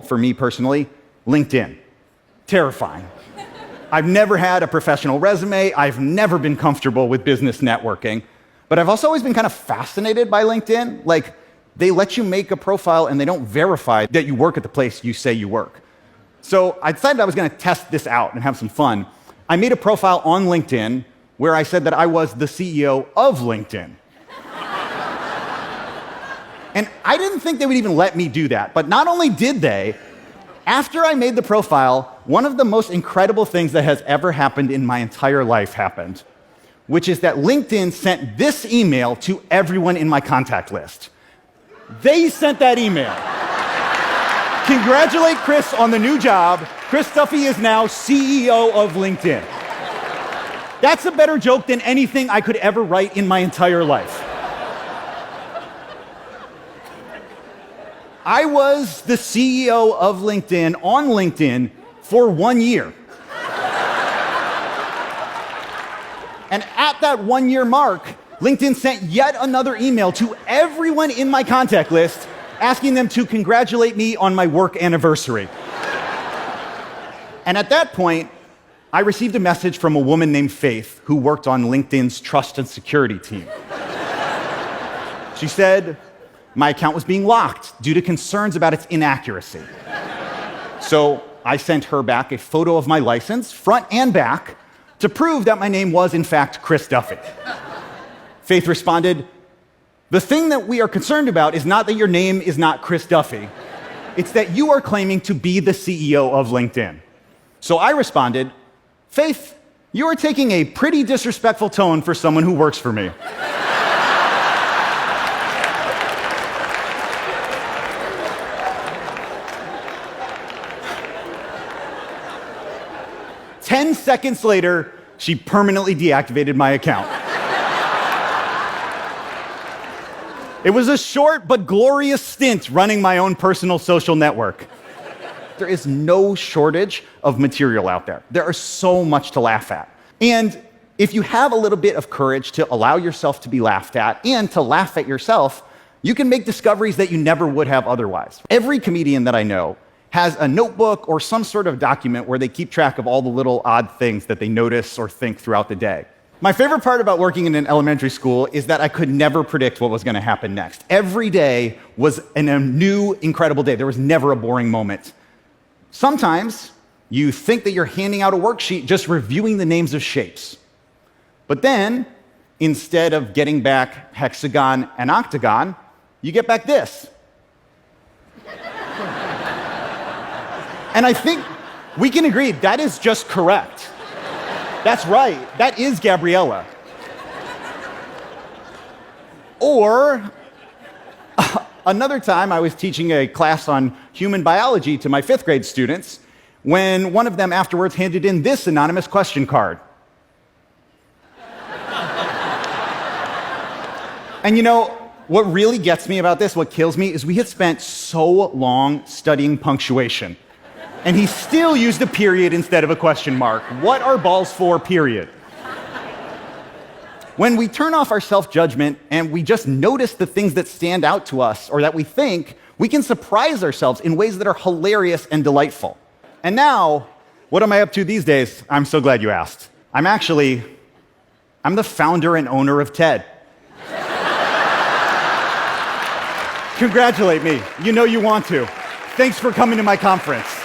For me personally, LinkedIn. Terrifying. I've never had a professional resume. I've never been comfortable with business networking. But I've also always been kind of fascinated by LinkedIn. Like, they let you make a profile and they don't verify that you work at the place you say you work. So I decided I was going to test this out and have some fun. I made a profile on LinkedIn where I said that I was the CEO of LinkedIn. And I didn't think they would even let me do that. But not only did they, after I made the profile, one of the most incredible things that has ever happened in my entire life happened, which is that LinkedIn sent this email to everyone in my contact list. They sent that email. Congratulate Chris on the new job. Chris Duffy is now CEO of LinkedIn. That's a better joke than anything I could ever write in my entire life. I was the CEO of LinkedIn on LinkedIn for 1 year. And at that 1 year mark, LinkedIn sent yet another email to everyone in my contact list asking them to congratulate me on my work anniversary. And at that point, I received a message from a woman named Faith who worked on LinkedIn's trust and security team. She said, my account was being locked due to concerns about its inaccuracy. So I sent her back a photo of my license, front and back, to prove that my name was, in fact, Chris Duffy. Faith responded, the thing that we are concerned about is not that your name is not Chris Duffy. It's that you are claiming to be the CEO of LinkedIn. So I responded, Faith, you are taking a pretty disrespectful tone for someone who works for me. Ten seconds later, she permanently deactivated my account. It was a short but glorious stint running my own personal social network. There is no shortage of material out there. There is so much to laugh at. And if you have a little bit of courage to allow yourself to be laughed at and to laugh at yourself, you can make discoveries that you never would have otherwise. Every comedian that I know has a notebook or some sort of document where they keep track of all the little odd things that they notice or think throughout the day. My favorite part about working in an elementary school is that I could never predict what was going to happen next. Every day was a new, incredible day. There was never a boring moment. Sometimes you think that you're handing out a worksheet just reviewing the names of shapes. But then, instead of getting back hexagon and octagon, you get back this. And I think we can agree that is just correct. That's right. That is Gabriella. Or another time I was teaching a class on human biology to my 5th grade students when one of them afterwards handed in this anonymous question card. And you know, what really gets me about this, what kills me, is we had spent so long studying punctuation. And he still used a period instead of a question mark. What are balls for, period? When we turn off our self-judgment and we just notice the things that stand out to us or that we think, we can surprise ourselves in ways that are hilarious and delightful. And now, what am I up to these days? I'm so glad you asked. I'm the founder and owner of TED. Congratulate me. You know you want to. Thanks for coming to my conference.